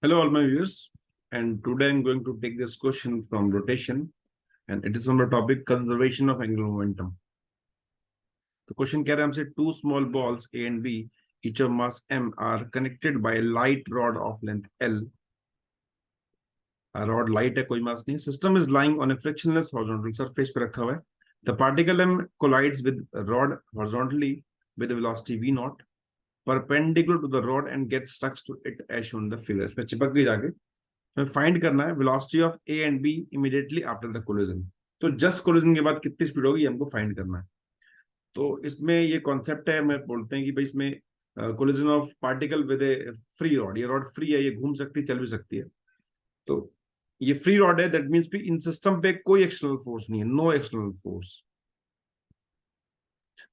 Hello, all my viewers, and today I'm going to take this question from rotation, and it is on the topic conservation of angular momentum. The question कह रहा है हमसे two small balls A and B, each of mass m, are connected by a light rod of length L. Rod light है, कोई mass नहीं. System is lying on a frictionless horizontal surface पे रखा हुआ है. The particle m collides with rod horizontally with velocity v naught perpendicular to the rod and gets stuck to it as shown the figure. इसमें चिपक गई जाके. हमें find करना है velocity of A and B immediately after the collision. तो just collision के बाद कितनी स्पीड होगी हमको फाइंड करना है. तो इसमें ये कॉन्सेप्ट है, मैं बोलते हैं कि भाई इसमें collision of particle with A free rod. ये रॉड फ्री है, ये घूम सकती है, चल भी सकती है. तो ये फ्री रॉड है, दैट मीन्स इन सिस्टम पे कोई एक्सटर्नल फोर्स नहीं है, no external force.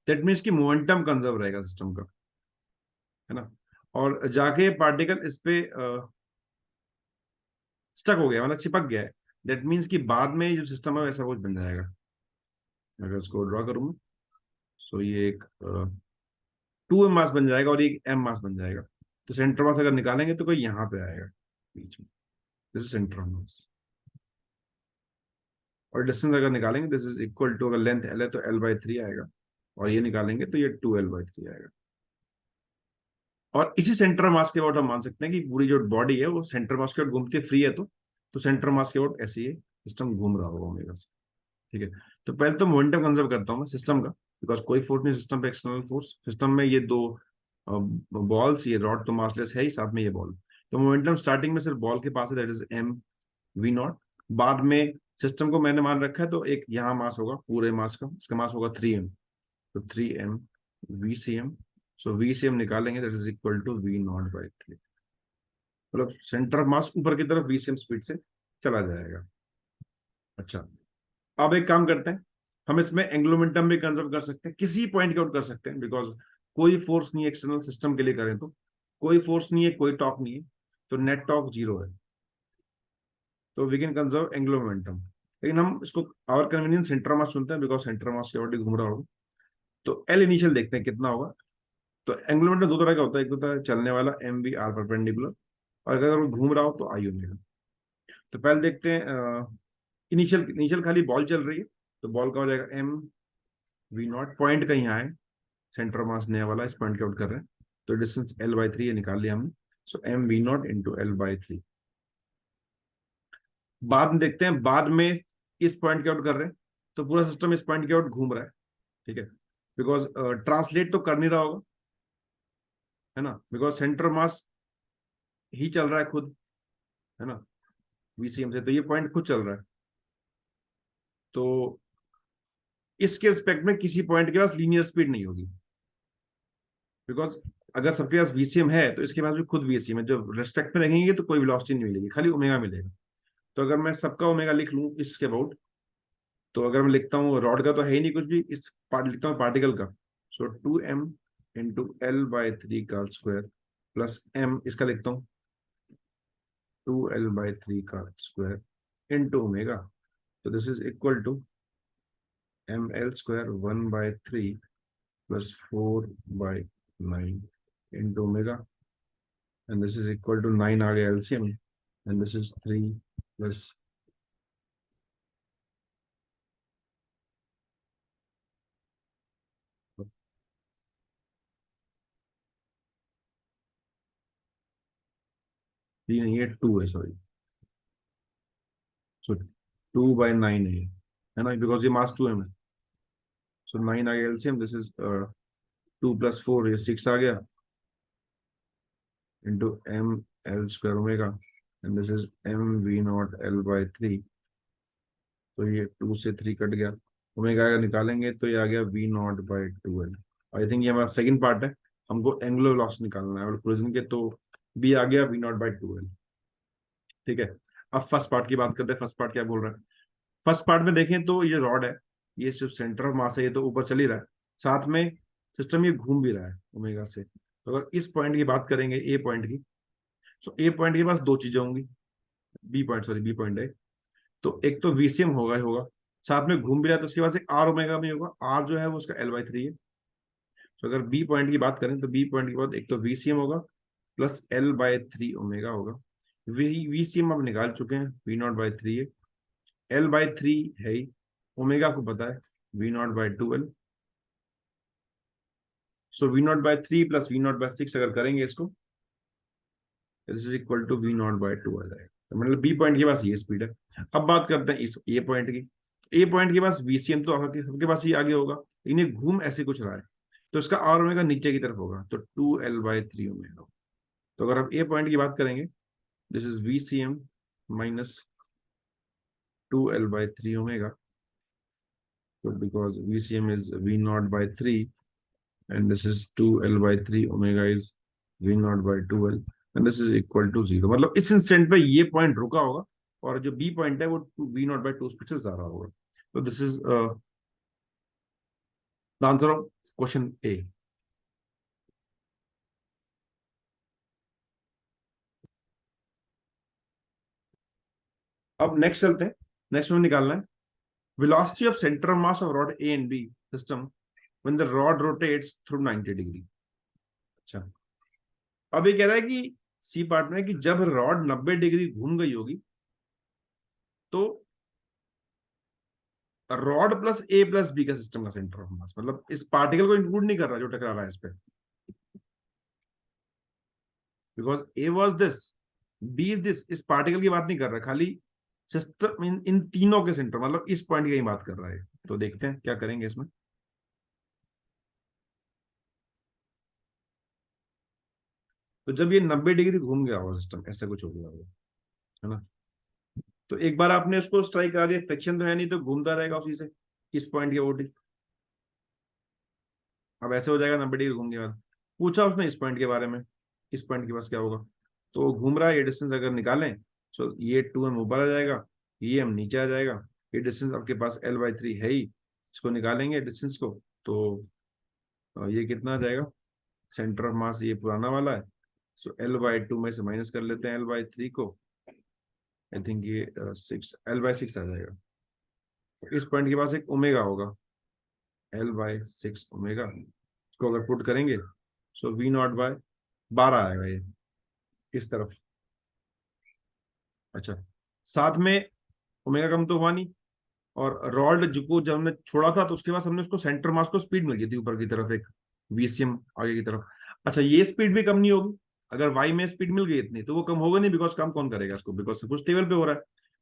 That means कि मोमेंटम कंजर्व रहेगा सिस्टम का, है ना. और जाके पार्टिकल इस पे स्टक हो गया, मतलब चिपक गया है. दैट मीन्स कि बाद में जो सिस्टम है वैसा कुछ बन जाएगा. अगर इसको ड्रॉ करूँ सो ये एक 2m मास बन जाएगा और एक m मास बन जाएगा. तो सेंटर मास अगर निकालेंगे तो कोई यहाँ पे आएगा बीच में, दिस इज सेंटर मास. और डिस्टेंस अगर निकालेंगे दिस इज इक्वल टू, अगर लेंथ l है तो l/3 आएगा, और ये निकालेंगे तो ये 2l/3 आएगा. और इसी सेंटर मास के अबाउट हम मान सकते हैं कि पूरी जो बॉडी है वो सेंटर मास के अबाउट घूमती है, फ्री है. तो सेंटर मास के अबाउट ऐसे ही सिस्टम घूम रहा होगा ओमेगा से. ठीक है. तो पहले तो मोमेंटम कंजर्व करता हूँ मैं सिस्टम का, बिकॉज कोई फोर्स नहीं सिस्टम पे, एक्सटर्नल फोर्स. सिस्टम में ये दो बॉल्स, ये रॉड तो मासलेस है ही, साथ में ये बॉल. तो मोमेंटम स्टार्टिंग में सिर्फ बॉल के पास है, that is m v not. बाद में सिस्टम को मैंने मान रखा है, तो एक यहाँ मास होगा पूरे मास का, इसका मास होगा 3m. तो 3m vcm. सो vcm निकालेंगे, that is equal to v नॉट/3. मतलब सेंटर ऑफ मास ऊपर की तरफ vcm स्पीड से चला जाएगा. अच्छा, अब एक काम करते हैं, हम इसमें एंगुलर मोमेंटम भी कंजर्व कर सकते हैं, किसी पॉइंट के आउट कर सकते हैं, बिकॉज कोई फोर्स नहीं है एक्सटर्नल सिस्टम के लिए करें तो. कोई फोर्स नहीं है, कोई टॉर्क नहीं है, तो नेट टॉर्क 0 है. तो we can conserve angular momentum. लेकिन हम इसको आवर कन्वीनियंस सेंटर मास चुनते हैं, बिकॉज सेंटर मास के ऑलरेडी घूम रहा होगा. तो एल इनिशियल देखते हैं कितना होगा. तो एंगुलर मोमेंटम दो तरह का होता है, एक होता है चलने वाला एम वी आर परपेंडिकुलर, और अगर वो घूम रहा हो तो आई ओमेगा. तो पहले देखते हैं इनिशियल इनिशियल खाली बॉल चल रही है, तो बॉल का हो जाएगा एम वी नॉट. पॉइंट का यहाँ है, सेंटर मास नया वाला, इस पॉइंट के आउट कर रहे हैं. तो डिस्टेंस l/3 निकाल लिया हमने. So am we not into l/3. बाद में देखते हैं, बाद में इस पॉइंट के आउट कर रहे हैं, तो पूरा सिस्टम इस पॉइंट के आउट घूम रहा है. ठीक है, बिकॉज ट्रांसलेट तो कर नहीं रहा होगा, है ना, बिकॉज सेंटर मास ही चल रहा है खुद, है ना, वीसीएम से. तो ये पॉइंट खुद चल रहा है. तो इसके रिस्पेक्ट में किसी पॉइंट के पास लीनियर स्पीड नहीं होगी, बिकॉज अगर सबके पास वीसीएम है तो इसके पास भी खुद वीसीएम है. जो रेस्पेक्ट में देखेंगे तो कोई वेलोसिटी नहीं मिलेगी, खाली ओमेगा मिलेगा. तो अगर मैं सबका ओमेगा लिख लूं इसके अबाउट, तो अगर मैं लिखता हूँ रॉड का तो है ही नहीं कुछ भी, इस पार्ट लिखता हूँ पार्टिकल का. सो 2m इंटू l/3 का स्क्वायर प्लस m, इसका लिखता हूँ 2l/3 का स्क्वायर इंटू ओमेगा. तो this is equal to ml² 1/3 plus 4/9 into omega. And this is equal to 9 आ गया LCM, and this is 3 plus three नहीं है, 2 है, सॉरी. सो 2/9 है ना, बिकॉज ये मास 2m है. सो 9 आ गया एलसीएम, दिस इज 2 प्लस 4, ये 6 आ गया into ml² omega. And this is mv0 l/3. तो ये 2 से 3 कट गया, ओमेगा अगर निकालेंगे तो ये आ गया v0/2l. आई थिंक ये हमारा सेकंड पार्ट है, हमको एंगुलर वेलोसिटी निकालना है और कोलिजन के. तो बी आ गया v0/2l. ठीक है. अब फर्स्ट पार्ट की बात करते हैं. फर्स्ट पार्ट क्या बोल रहा है. फर्स्ट पार्ट में देखें तो ये रॉड है, ये जो सेंटर ऑफ मास है ये तो ऊपर चल ही रहा है, साथ में सिस्टम ये घूम भी रहा है ओमेगा से. तो अगर इस पॉइंट की बात करेंगे, ए पॉइंट की, तो ए पॉइंट के पास दो चीजें होंगी. बी पॉइंट है, तो एक तो वीसीएम होगा ही होगा, साथ में घूम भी रहा है, तो उसके पास एक आर ओमेगा भी होगा. आर जो है वो उसका l/3 है. तो अगर बी पॉइंट की बात करें तो बी पॉइंट के बाद एक तो वीसीएम होगा प्लस l/3 ओमेगा होगा. VCM आप निकाल चुके हैं, V0/3 है, L/3 है ही, ओमेगा को पता है V0/2L। सो V0/3 प्लस V0/6 अगर करेंगे इसको, this is equal to V0/2 आ जाएगा। तो मतलब बी पॉइंट के पास ये स्पीड है। अब बात करते हैं इस ए पॉइंट की। ए पॉइंट के पास VCM तो आपके सबके पास ही आगे होगा, लेकिन ये घूम ऐसे कुछ रहा है, तो इसका आर ओमेगा नीचे की तरफ होगा, तो 2L/3 ओमेगा। तो अगर आप ए पॉइंट की बात करेंगे, this is VCM minus 2L/3 omega. So because VCM is V0/3 and this is 2L/3 omega is V0/2L and this is equal to 0। मतलब इस इंस्टेंट पे ये पॉइंट रुका होगा और जो बी पॉइंट है वो V0/2 स्पीड से जा रहा होगा। तो this is the answer of question A. अब नेक्स्ट चलते हैं। नेक्स्ट में निकालना है velocity of center of mass of rod A and B system when the rod rotates through 90 degree. अच्छा, अब ये कह रहा है कि सी पार्ट में कि जब रॉड 90 डिग्री घूम गई होगी तो रॉड प्लस ए प्लस बी का सिस्टम का सेंटर ऑफ मास, मतलब इस पार्टिकल को इंक्लूड नहीं कर रहा जो टकरा रहा है इस पे, because A was this, B is this, इस पार्टिकल की बात नहीं कर रहा, खाली सिस्टम इन तीनों के सेंटर, मतलब इस पॉइंट की ही बात कर रहा है। तो देखते हैं क्या करेंगे इसमें। तो जब ये 90 डिग्री घूम गया होगा सिस्टम, ऐसा कुछ हो गया होगा, है ना। तो एक बार आपने उसको स्ट्राइक करा दिया, फ्रिक्शन तो है नहीं, तो घूमता रहेगा उसी से, इस पॉइंट की ओटी। अब ऐसे हो जाएगा 90 डिग्री घूमने के बाद। पूछा उसने इस पॉइंट के बारे में, इस पॉइंट के पास क्या होगा, तो घूम रहा है, ये डिस्टेंस अगर निकालें, सो ये 2m ऊपर आ जाएगा, ये m नीचे आ जाएगा, ये डिस्टेंस आपके पास L/3 है ही, इसको निकालेंगे डिस्टेंस को, तो ये कितना आ जाएगा, सेंटर ऑफ मास ये पुराना वाला है, सो L/2 में से माइनस कर लेते हैं L/3 को, आई थिंक ये 6 L/6 आ जाएगा। तो इस पॉइंट के पास एक ओमेगा होगा, L/6 ओमेगा, इसको अगर पुट करेंगे, सो V0/12 आएगा ये इस तरफ। अच्छा, साथ में ओमेगा कम तो हुआ नहीं, और रॉड जो को जब हमने छोड़ा था तो उसके बाद हमने उसको सेंटर मास को स्पीड मिल गई थी ऊपर की तरफ, एक VCM आगे की तरफ। अच्छा, ये स्पीड भी कम नहीं होगी, अगर वाई में स्पीड मिल गई इतनी तो वो कम होगा नहीं, बिकॉज कम कौन करेगा इसको, बिकॉज सब कुछ टेबल पे हो रहा है।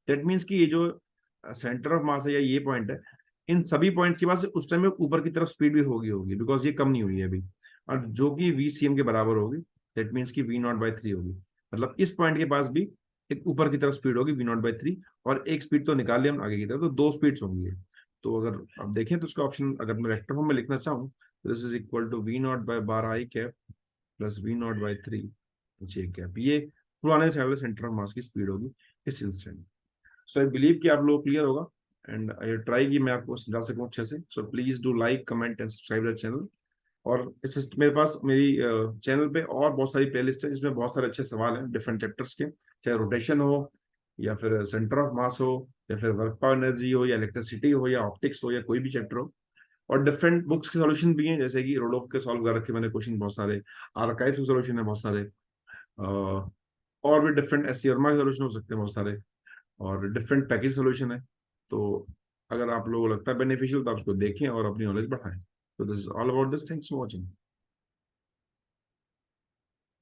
दैट मीन्स कि ये जो सेंटर ऑफ मास है या ये पॉइंट है, इन सभी पॉइंट्स के पास उस टाइम में ऊपर की तरफ स्पीड भी होगी होगी, बिकॉज ये कम नहीं हुई है अभी, और जो कि VCM के बराबर होगी, दैट मीन्स की V0/3 होगी। मतलब इस पॉइंट के पास भी एक ऊपर की तरफ स्पीड होगी V0/3, और एक स्पीड तो निकाल लिया हम आगे की तरफ, तो दो स्पीड्स होंगी। तो अगर आप देखें तो उसका ऑप्शन अगर मैं वेक्टर फॉर्म में लिखना चाहूँ, this is equal to V0/12 plus V0/3 J cap, ये पुराने साइड वाले सेंटर ऑफ मास की स्पीड होगी इस इंस्टेंट। सो आई बिलीव कि आप लोग क्लियर होगा, एंड आई ट्राई कि मैं आपको समझा सकूं अच्छे से। So please do like comment and subscribe the channel. और इस मेरे पास मेरी चैनल पे और बहुत सारी प्लेलिस्ट है जिसमें बहुत सारे अच्छे सवाल हैं डिफरेंट चैप्टर्स के, चाहे रोटेशन हो या फिर सेंटर ऑफ मास हो या फिर वर्क पावर एनर्जी हो या इलेक्ट्रिसिटी हो या ऑप्टिक्स हो या कोई भी चैप्टर हो। और डिफरेंट बुक्स के सॉल्यूशन भी हैं, जैसे कि रोडोफ के सॉल्व कर रखे मैंने क्वेश्चन बहुत सारे, आर्काइव के सॉल्यूशन है बहुत सारे, और भी डिफरेंट एस वर्मा के सॉल्यूशन हो सकते हैं बहुत सारे, और डिफरेंट पैकेज सॉल्यूशन है। तो अगर आप लोगों को लगता है बेनिफिशियल तो आप उसको देखें और अपनी नॉलेज बढ़ाएं। तो this is all about this, thanks for watching.